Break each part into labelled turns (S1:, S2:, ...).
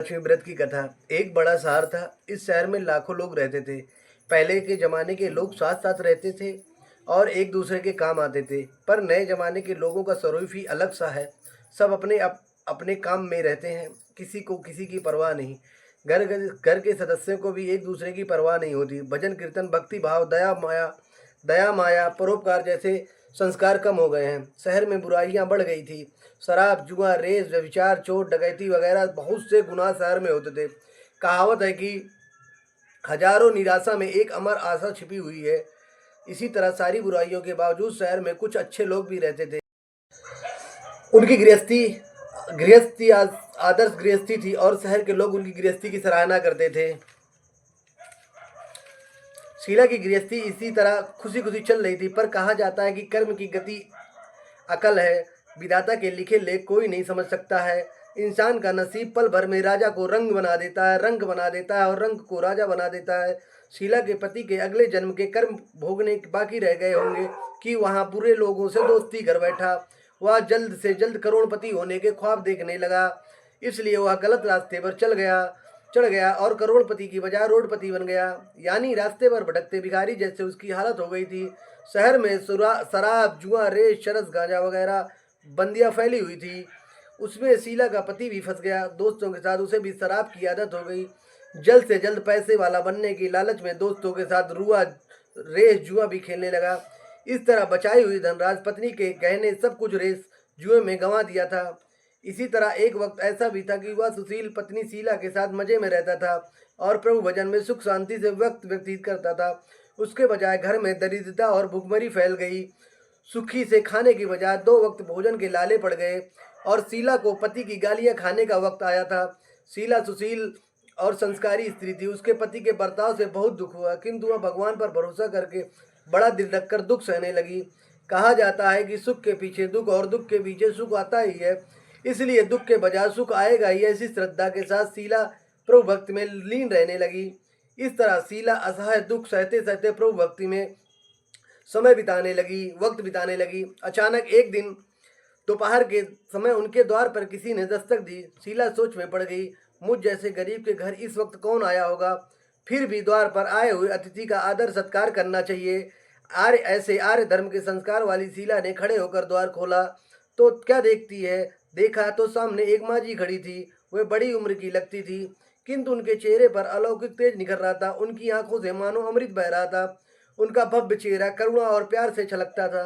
S1: लक्ष्मी व्रत की कथा। एक बड़ा शहर था। इस शहर में लाखों लोग रहते थे। पहले के जमाने के लोग साथ साथ रहते थे और एक दूसरे के काम आते थे। पर नए जमाने के लोगों का स्वरूप ही अलग सा है। सब अपने काम में रहते हैं। किसी को किसी की परवाह नहीं। घर के सदस्यों को भी एक दूसरे की परवाह नहीं होती। भजन कीर्तन, भक्ति भाव, दया माया, परोपकार जैसे संस्कार कम हो गए हैं। शहर में बुराइयां बढ़ गई थी। शराब, जुआ, रेस, व्यभिचार, चोर डकैती वगैरह बहुत से गुनाह शहर में होते थे। कहावत है कि हजारों निराशा में एक अमर आशा छिपी हुई है। इसी तरह सारी बुराइयों के बावजूद शहर में कुछ अच्छे लोग भी रहते थे। उनकी गृहस्थी गृहस्थी आदर्श गृहस्थी थी और शहर के लोग उनकी गृहस्थी की सराहना करते थे। शीला की गृहस्थी इसी तरह खुशी खुशी चल रही थी। पर कहा जाता है कि कर्म की गति अकल है। विधाता के लिखे लेख कोई नहीं समझ सकता है। इंसान का नसीब पल भर में राजा को रंग बना देता है, रंग बना देता है और रंग को राजा बना देता है। शीला के पति के अगले जन्म के कर्म भोगने बाकी रह गए होंगे कि वहाँ बुरे लोगों से दोस्ती कर बैठा। वह जल्द से जल्द करोड़पति होने के ख्वाब देखने लगा। इसलिए वह गलत रास्ते पर चढ़ गया और करोड़पति की बजाय रोडपति बन गया। यानी रास्ते पर भटकते भिखारी जैसे उसकी हालत हो गई थी। शहर में शराब, जुआ, रेस, चरस, गांजा वगैरह बंदियां फैली हुई थी। उसमें शीला का पति भी फंस गया। दोस्तों के साथ उसे भी शराब की आदत हो गई। जल्द से जल्द पैसे वाला बनने की लालच में दोस्तों के साथ रेस, जुआ भी खेलने लगा। इस तरह बचाई हुई धनराज, पत्नी के गहने, सब कुछ रेस जुए में गंवा दिया था। इसी तरह एक वक्त ऐसा भी था कि वह सुशील पत्नी शीला के साथ मजे में रहता था और प्रभु भजन में सुख शांति से वक्त व्यतीत करता था। उसके बजाय घर में दरिद्रता और भुखमरी फैल गई। सुखी से खाने की बजाय 2 वक्त भोजन के लाले पड़ गए और शीला को पति की गालियां खाने का वक्त आया था। शीला सुशील और संस्कारी स्त्री थी। उसके पति के बर्ताव से बहुत दुख हुआ, किंतु वह भगवान पर भरोसा करके बड़ा दिल रखकर दुख सहने लगी। कहा जाता है कि सुख के पीछे दुख और दुख के पीछे सुख आता ही है, इसलिए दुख के बजाय सुख आएगा ही। ऐसी श्रद्धा के साथ शीला प्रभु भक्ति में लीन रहने लगी। इस तरह शीला असहाय दुख सहते सहते प्रभु भक्ति में वक्त बिताने लगी। अचानक एक दिन दोपहर के समय उनके द्वार पर किसी ने दस्तक दी। शीला सोच में पड़ गई, मुझ जैसे गरीब के घर इस वक्त कौन आया होगा। फिर भी द्वार पर आए हुए अतिथि का आदर सत्कार करना चाहिए। आर्य धर्म के संस्कार वाली शीला ने खड़े होकर द्वार खोला तो क्या देखती है। देखा तो सामने एक माँ जी खड़ी थी। वे बड़ी उम्र की लगती थी, किंतु उनके चेहरे पर अलौकिक तेज निखर रहा था। उनकी आंखों से मानो अमृत बह रहा था। उनका भव्य चेहरा करुणा और प्यार से छलकता था।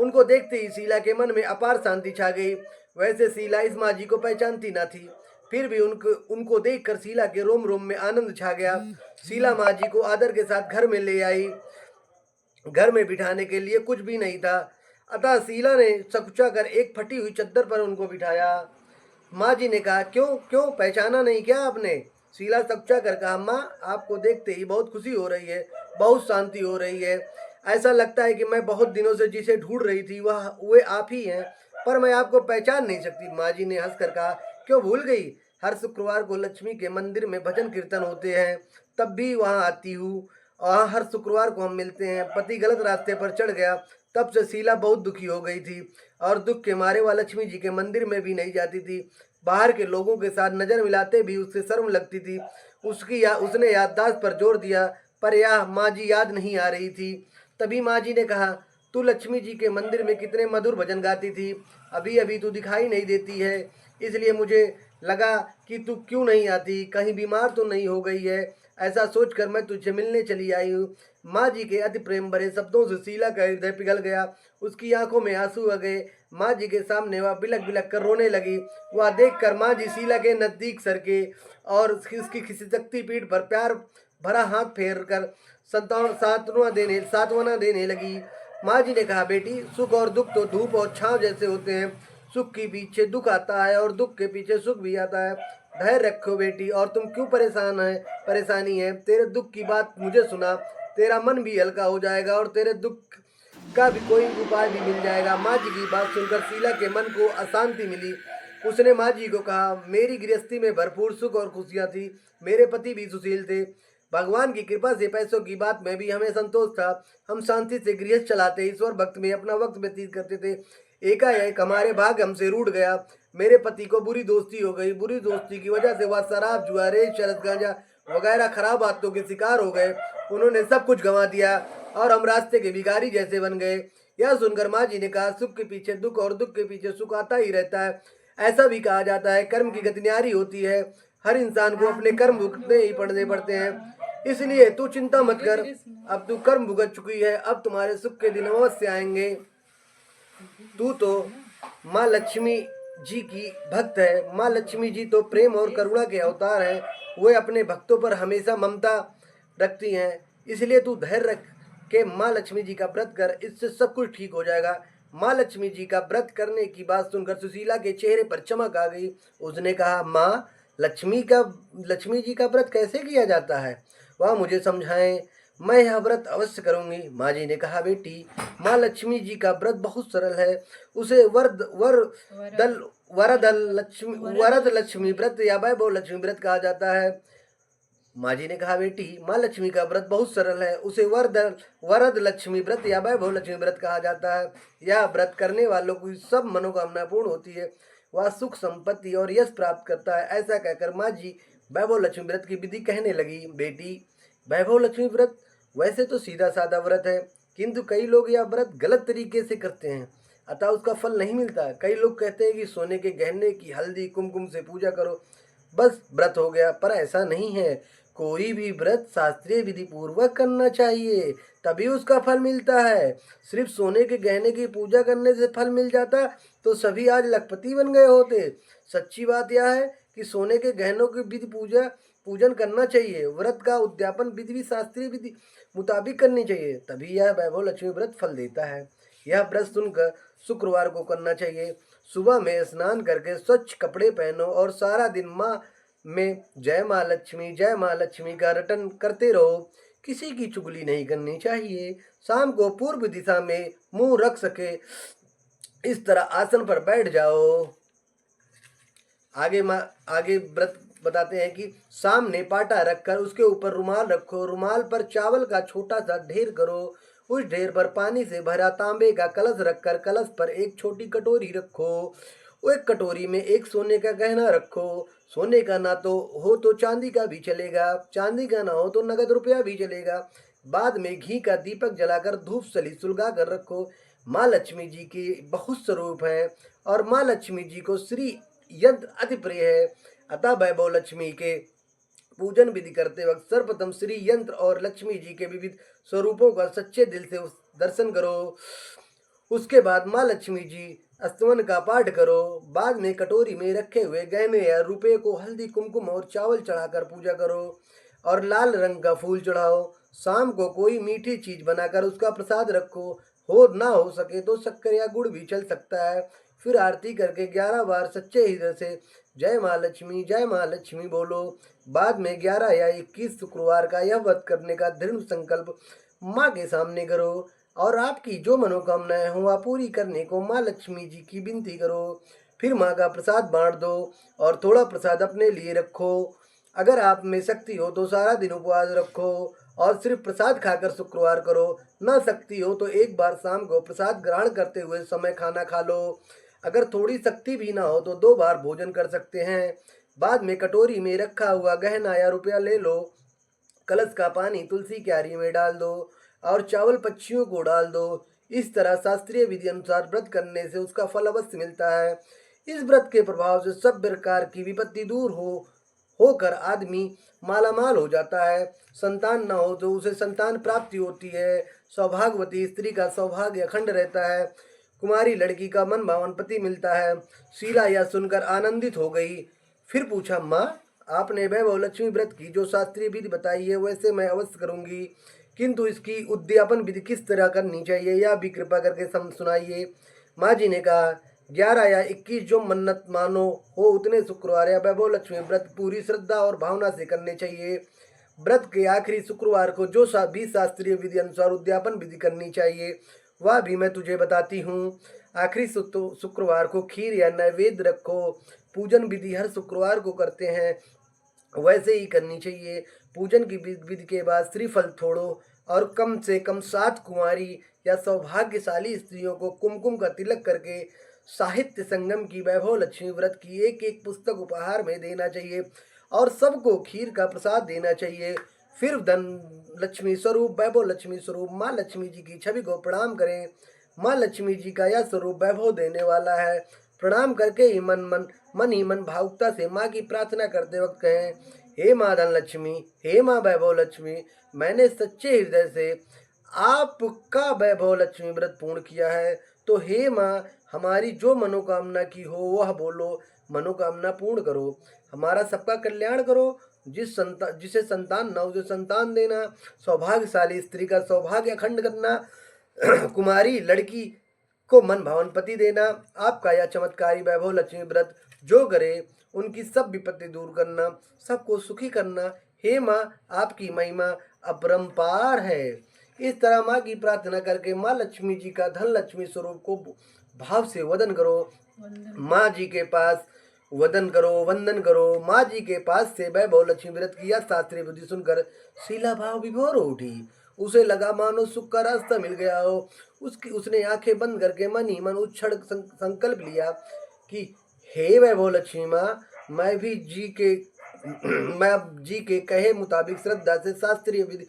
S1: उनको देखते ही शीला के मन में अपार शांति छा गई। वैसे शीला इस माँ जी को पहचानती न थी, फिर भी उनको देखकर शीला के रोम रोम में आनंद छा गया। शीला माँ जी को आदर के साथ घर में ले आई। घर में बिठाने के लिए कुछ भी नहीं था, अतः शीला ने सकुचा कर एक फटी हुई चद्दर पर उनको बिठाया। माँ जी ने कहा, क्यों क्यों पहचाना नहीं क्या आपने। शीला सकुचा कर कहा, माँ आपको देखते ही बहुत खुशी हो रही है, बहुत शांति हो रही है। ऐसा लगता है कि मैं बहुत दिनों से जिसे ढूंढ रही थी वे आप ही हैं, पर मैं आपको पहचान नहीं सकती। माँ जी ने हंसकर कहा, क्यों भूल गई। हर शुक्रवार को लक्ष्मी के मंदिर में भजन कीर्तन होते हैं, तब भी वहाँ आती हूँ और हर शुक्रवार को हम मिलते हैं। पति गलत रास्ते पर चढ़ गया, तब से शीला बहुत दुखी हो गई थी और दुख के मारे वह लक्ष्मी जी के मंदिर में भी नहीं जाती थी। बाहर के लोगों के साथ नजर मिलाते भी उससे शर्म लगती थी। उसने याददाश्त पर जोर दिया, पर यह माँ जी याद नहीं आ रही थी। तभी माँ जी ने कहा, तू लक्ष्मी जी के मंदिर में कितने मधुर भजन गाती थी, अभी अभी तू दिखाई नहीं देती है, इसलिए मुझे लगा कि तू क्यों नहीं आती, कहीं बीमार तो नहीं हो गई है। ऐसा सोचकर मैं तुझसे मिलने चली आई हूँ। माँ जी के अति प्रेम भरे शब्दों से शीला का हृदय पिघल गया। उसकी आंखों में आंसू आ गए। माँ जी के सामने वह बिलक बिलक कर रोने लगी। वह देखकर माँ जी शीला के नजदीक सरके और उसकी खिसकती पीठ पर प्यार भरा हाथ फेर कर सांत्वना देने लगी। माँ जी ने कहा, बेटी सुख और दुख तो धूप और छांव जैसे होते हैं। सुख के पीछे दुख आता है और दुख के पीछे सुख भी आता है। धैर्य रखो बेटी। और तुम क्यों परेशानी है। तेरे दुख की बात मुझे सुना, तेरा मन भी हल्का हो जाएगा और तेरे दुख का भी कोई उपाय भी मिल जाएगा। माँ जी की बात सुनकर शीला के मन को अशांति मिली। उसने माँ जी को कहा, मेरी गृहस्थी में भरपूर सुख और खुशियाँ थी। मेरे पति भी सुशील थे। भगवान की कृपा से पैसों की बात में भी हमें संतोष था। हम शांति से गृहस्थ चलाते, ईश्वर भक्त में अपना वक्त व्यतीत करते थे। एकाएक हमारे भाग्य हमसे रूठ गया। मेरे पति को बुरी दोस्ती हो गई। बुरी दोस्ती की वजह से वह शराब, जुआ, रेत, चरस, गांजा वगैरह खराब आदतों के शिकार हो गए। उन्होंने सब कुछ गंवा दिया और हम रास्ते के भिखारी जैसे बन गए। यह सुनकर माँ जी ने कहा, सुख के पीछे दुख और दुख के पीछे सुख आता ही रहता है। ऐसा भी कहा जाता है, कर्म की गति न्यारी होती है। हर इंसान को अपने कर्म भुगतने ही पड़ते हैं। इसलिए तू चिंता मत कर, अब तू कर्म भुगत चुकी है, अब तुम्हारे सुख के दिन अवश्य आएंगे। तू तो माँ लक्ष्मी जी की भक्त है। माँ लक्ष्मी जी तो प्रेम और करुणा के अवतार हैं। वे अपने भक्तों पर हमेशा ममता रखती हैं। इसलिए तू धैर्य रख के माँ लक्ष्मी जी का व्रत कर, इससे सब कुछ ठीक हो जाएगा। माँ लक्ष्मी जी का व्रत करने की बात सुनकर सुशीला के चेहरे पर चमक आ गई। उसने कहा, माँ लक्ष्मी जी का व्रत कैसे किया जाता है, वह मुझे समझाएं, मैं यह व्रत अवश्य करूंगी। माँ जी ने कहा, बेटी, माँ लक्ष्मी जी का व्रत बहुत सरल है। उसे वरद लक्ष्मी व्रत या वैभव लक्ष्मी व्रत कहा जाता है। माँ जी ने कहा, बेटी, माँ लक्ष्मी का व्रत बहुत सरल है। उसे वरद लक्ष्मी व्रत या वैभव लक्ष्मी व्रत कहा जाता है। यह व्रत करने वालों की सब मनोकामना पूर्ण होती है। वह सुख, संपत्ति और यश प्राप्त करता है। ऐसा कहकर माँ जी वैभव लक्ष्मी व्रत की विधि कहने लगी। बेटी, वैभव लक्ष्मी व्रत वैसे तो सीधा साधा व्रत है, किंतु कई लोग यह व्रत गलत तरीके से करते हैं, अतः उसका फल नहीं मिलता। कई लोग कहते हैं कि सोने के गहने की हल्दी कुमकुम से पूजा करो, बस व्रत हो गया, पर ऐसा नहीं है। कोई भी व्रत शास्त्रीय विधि पूर्वक करना चाहिए, तभी उसका फल मिलता है। सिर्फ सोने के गहने की पूजा करने से फल मिल जाता तो सभी आज लखपति बन गए होते। सच्ची बात यह है कि सोने के गहनों की विधि पूजन करना चाहिए। व्रत का उद्यापन विधि भी शास्त्रीय विधि मुताबिक करनी चाहिए, तभी यह वैभव लक्ष्मी व्रत फल देता है। यह व्रत सुनकर शुक्रवार को करना चाहिए। सुबह में स्नान करके स्वच्छ कपड़े पहनो और सारा दिन माँ में जय माँ लक्ष्मी का रटन करते रहो। किसी की चुगली नहीं करनी चाहिए। शाम को पूर्व दिशा में मुंह रख सके इस तरह आसन पर बैठ जाओ। आगे व्रत बताते हैं कि सामने पाटा रखकर उसके ऊपर रुमाल रखो। रुमाल पर चावल का छोटा सा ढेर करो। उस ढेर पर पानी से भरा तांबे का कलश रखकर कलश पर एक छोटी कटोरी रखो। वो एक कटोरी में एक सोने का गहना रखो। सोने का ना तो हो तो चांदी का भी चलेगा, चांदी का ना हो तो नगद रुपया भी चलेगा। बाद में घी का दीपक जलाकर धूप सली सुलगा कर रखो। माँ लक्ष्मी जी की बहुत स्वरूप है और माँ लक्ष्मी जी को श्री यंत्र अति प्रिय है, अतः वैभव लक्ष्मी के पूजन विधि करते वक्त सर्वप्रथम श्री यंत्र और लक्ष्मी जी के विविध स्वरूपों का सच्चे दिल से दर्शन करो। उसके बाद माँ लक्ष्मी जी स्तवन का पाठ करो। बाद में कटोरी में रखे हुए गहने या रुपये को हल्दी कुमकुम और चावल चढ़ाकर पूजा करो और लाल रंग का फूल चढ़ाओ। शाम को कोई मीठी चीज बनाकर उसका प्रसाद रखो। ना हो सके तो शक्कर या गुड़ भी चल सकता है। फिर आरती करके 11 बार सच्चे हृदय से जय माँ लक्ष्मी बोलो। बाद में 11 या 21 शुक्रवार का यह व्रत करने का दृढ़ संकल्प माँ के सामने करो और आपकी जो मनोकामनाएं हो वह पूरी करने को माँ लक्ष्मी जी की विनती करो। फिर माँ का प्रसाद बांट दो और थोड़ा प्रसाद अपने लिए रखो। अगर आप में शक्ति हो तो सारा दिन उपवास रखो और सिर्फ प्रसाद खाकर शुक्रवार करो। न शक्ति हो तो एक बार शाम को प्रसाद ग्रहण करते हुए समय खाना खा लो। अगर थोड़ी शक्ति भी ना हो तो 2 बार भोजन कर सकते हैं। बाद में कटोरी में रखा हुआ गहना या रुपया ले लो। कलश का पानी तुलसी क्यारी में डाल दो और चावल पक्षियों को डाल दो। इस तरह शास्त्रीय विधि अनुसार व्रत करने से उसका फल अवश्य मिलता है। इस व्रत के प्रभाव से सब प्रकार की विपत्ति दूर होकर आदमी मालामाल हो जाता है। संतान न हो तो उसे संतान प्राप्ति होती है। सौभाग्यवती स्त्री का सौभाग्य अखंड रहता है। कुमारी लड़की का मन भावन पति मिलता है। शीला यह सुनकर आनंदित हो गई। फिर पूछा, माँ, आपने वैभव लक्ष्मी व्रत की जो शास्त्रीय विधि बताई है वैसे मैं अवश्य करूंगी, किंतु इसकी उद्यापन विधि किस तरह करनी चाहिए यह भी कृपा करके सुनाइए। माँ जी ने कहा, 11 या 21 जो मन्नत मानो हो उतने शुक्रवार या वैभव लक्ष्मी व्रत पूरी श्रद्धा और भावना से करने चाहिए। व्रत के आखिरी शुक्रवार को जो भी शास्त्रीय विधि अनुसार उद्यापन विधि करनी चाहिए वह भी मैं तुझे बताती हूँ। आखिरी शुक्रवार को खीर या नैवेद्य रखो। पूजन विधि हर शुक्रवार को करते हैं वैसे ही करनी चाहिए। पूजन की विधि के बाद श्रीफल छोड़ो और कम से कम 7 कुंवारी या सौभाग्यशाली स्त्रियों को कुमकुम का तिलक करके साहित्य संगम की वैभव लक्ष्मी व्रत की एक एक पुस्तक उपहार में देना चाहिए और सबको खीर का प्रसाद देना चाहिए। फिर धन लक्ष्मी स्वरूप वैभव लक्ष्मी स्वरूप माँ लक्ष्मी जी की छवि को प्रणाम करें। माँ लक्ष्मी जी का यह स्वरूप वैभव देने वाला है। प्रणाम करके ही मन ही मन भावुकता से माँ की प्रार्थना करते वक्त कहें, हे माँ धन लक्ष्मी, हे माँ वैभव लक्ष्मी, मैंने सच्चे हृदय से आपका वैभव लक्ष्मी व्रत पूर्ण किया है, तो हे माँ हमारी जो मनोकामना की हो वह बोलो, मनोकामना पूर्ण करो, हमारा सबका कल्याण करो। जिसे संतान न हो उसे संतान देना, सौभाग्यशाली स्त्री का सौभाग्य अखंड करना, कुमारी लड़की को मन भावन पति देना। आपका यह चमत्कारी वैभव लक्ष्मी व्रत जो करे उनकी सब विपत्ति दूर करना, सबको सुखी करना। हे माँ आपकी महिमा अपरंपार है। इस तरह माँ की प्रार्थना करके माँ लक्ष्मी जी का धन लक्ष्मी स्वरूप को भाव से वदन करो, माँ जी के पास वदन करो, वंदन करो। माँ जी के पास से वैभव लक्ष्मी व्रत की यह शास्त्रीय विधि सुनकर शीला भाव विभोर उठी। उसे लगा मानो सुख का रास्ता मिल गया हो। उसने आंखें बंद करके मन ही मन उच्छृण संकल्प लिया कि हे वैभव लक्ष्मी माँ, मैं भी जी के कहे मुताबिक श्रद्धा से शास्त्रीय विधि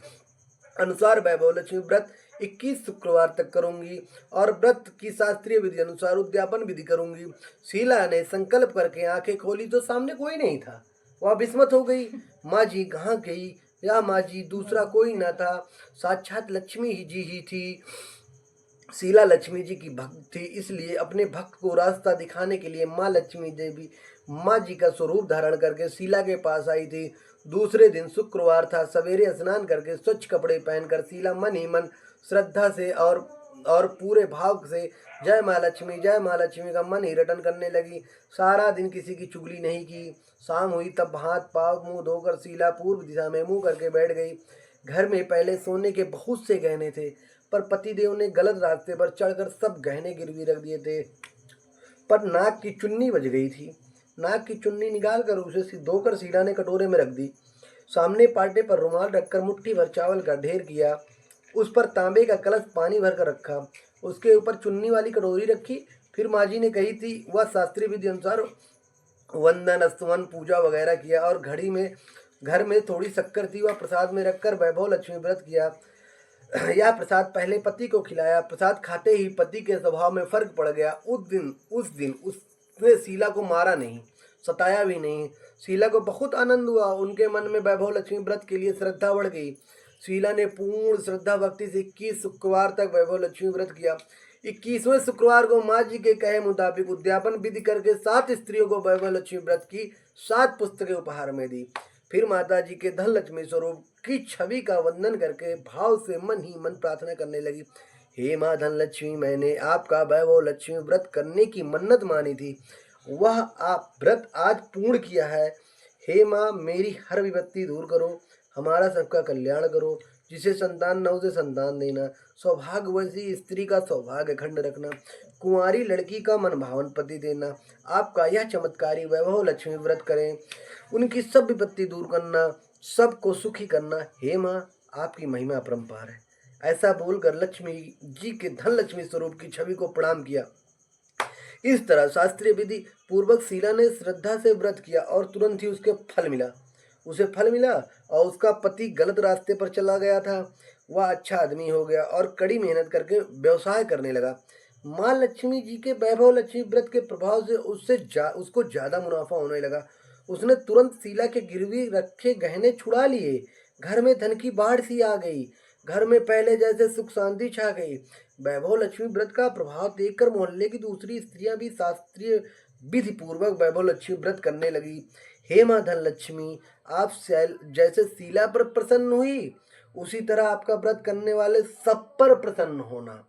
S1: अनुसार वैभव लक्ष्मी व्रत 21 शुक्रवार तक करूंगी और व्रत की शास्त्रीय विधि अनुसार उद्यापन विधि करूंगी। शीला ने संकल्प करके आंखें खोली तो सामने कोई नहीं था। वह विस्मत हो गई, माँ जी कहाँ गई? या माँ जी दूसरा कोई न था, साक्षात लक्ष्मी जी ही थी। शीला लक्ष्मी जी की भक्त थी, इसलिए अपने भक्त को रास्ता दिखाने के लिए माँ लक्ष्मी देवी माँ जी का स्वरूप धारण करके शीला के पास आई थी। दूसरे दिन शुक्रवार था। सवेरे स्नान करके स्वच्छ कपड़े पहनकर शीला मन ही मन श्रद्धा से और पूरे भाव से जय माँ लक्ष्मी का मन ही रटन करने लगी। सारा दिन किसी की चुगली नहीं की। शाम हुई तब हाथ पाँव मुंह धोकर शीला पूर्व दिशा में मुंह करके बैठ गई। घर में पहले सोने के बहुत से गहने थे, पर पतिदेव ने गलत रास्ते पर चढ़कर सब गहने गिरवी रख दिए थे। पर नाक की चुन्नी बज गई थी। नाक की चुन्नी निकालकर उसे धोकर शीला ने कटोरे में रख दी। सामने पाटे पर रुमाल रखकर मुट्ठी भर चावल का ढेर किया। उस पर तांबे का कलश पानी भरकर रखा। उसके ऊपर चुन्नी वाली कटोरी रखी। फिर माँ जी ने कही थी वह शास्त्रीय विधि अनुसार वंदन स्तवन पूजा वगैरह किया और घर में थोड़ी शक्कर थी, वह प्रसाद में रखकर वैभव लक्ष्मी व्रत किया। यह प्रसाद पहले पति को खिलाया। प्रसाद खाते ही पति के स्वभाव में फर्क पड़ गया। उस दिन उसने शीला को मारा नहीं, सताया भी नहीं। शीला को बहुत आनंद हुआ। उनके मन में वैभव लक्ष्मी व्रत के लिए श्रद्धा बढ़ गई। शीला ने पूर्ण श्रद्धा भक्ति से 21 शुक्रवार तक वैभव लक्ष्मी व्रत किया। 21वें शुक्रवार को माँ जी के कहे मुताबिक उद्यापन विधि करके 7 स्त्रियों को वैभव लक्ष्मी व्रत की 7 पुस्तकें उपहार में दी। फिर माता जी के धन लक्ष्मी स्वरूप की छवि का वंदन करके भाव से मन ही मन प्रार्थना करने लगी, हे माँ धन लक्ष्मी, मैंने आपका वैभव लक्ष्मी व्रत करने की मन्नत मानी थी, वह आप व्रत आज पूर्ण किया है। हे माँ मेरी हर विपत्ति दूर करो, हमारा सबका कल्याण करो। जिसे संतान न उसे संतान देना, सौभाग्यवती स्त्री का सौभाग्य अखंड रखना, कुंवारी लड़की का मन भावन पति देना। आपका यह चमत्कारी वैभव लक्ष्मी व्रत करें, उनकी सब विपत्ति दूर करना, सबको सुखी करना। हे माँ आपकी महिमा अपरंपार है। ऐसा बोलकर लक्ष्मी जी के धन लक्ष्मी स्वरूप की छवि को प्रणाम किया। इस तरह शास्त्रीय विधि पूर्वक शीला ने श्रद्धा से व्रत किया और तुरंत ही उसे फल मिला और उसका पति गलत रास्ते पर चला गया था, वह अच्छा आदमी हो गया और कड़ी मेहनत करके व्यवसाय करने लगा। माँ लक्ष्मी जी के वैभव लक्ष्मी व्रत के प्रभाव से उसको ज्यादा मुनाफा होने लगा। उसने तुरंत शीला के गिरवी रखे गहने छुड़ा लिए। घर में धन की बाढ़ सी आ गई। घर में पहले जैसे सुख शांति छा गई। वैभव लक्ष्मी व्रत का प्रभाव देखकर मोहल्ले की दूसरी स्त्रियां भी शास्त्रीय विधि पूर्वक वैभव लक्ष्मी व्रत करने लगी। हे माँ धन लक्ष्मी, आप जैसे शीला पर प्रसन्न हुई, उसी तरह आपका व्रत करने वाले सब पर प्रसन्न होना,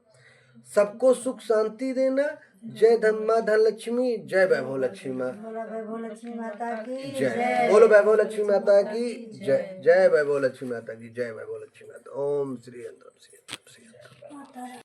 S1: सबको सुख शांति देना। जय धन माँ धन लक्ष्मी, जय वैभव लक्ष्मी माँ,
S2: वैभव लक्ष्मी माता की
S1: जय। बोलो वैभव लक्ष्मी माता की जय। जय वैभव लक्ष्मी माता की जय। वैभव लक्ष्मी माता। ओम श्री अंतरम श्री।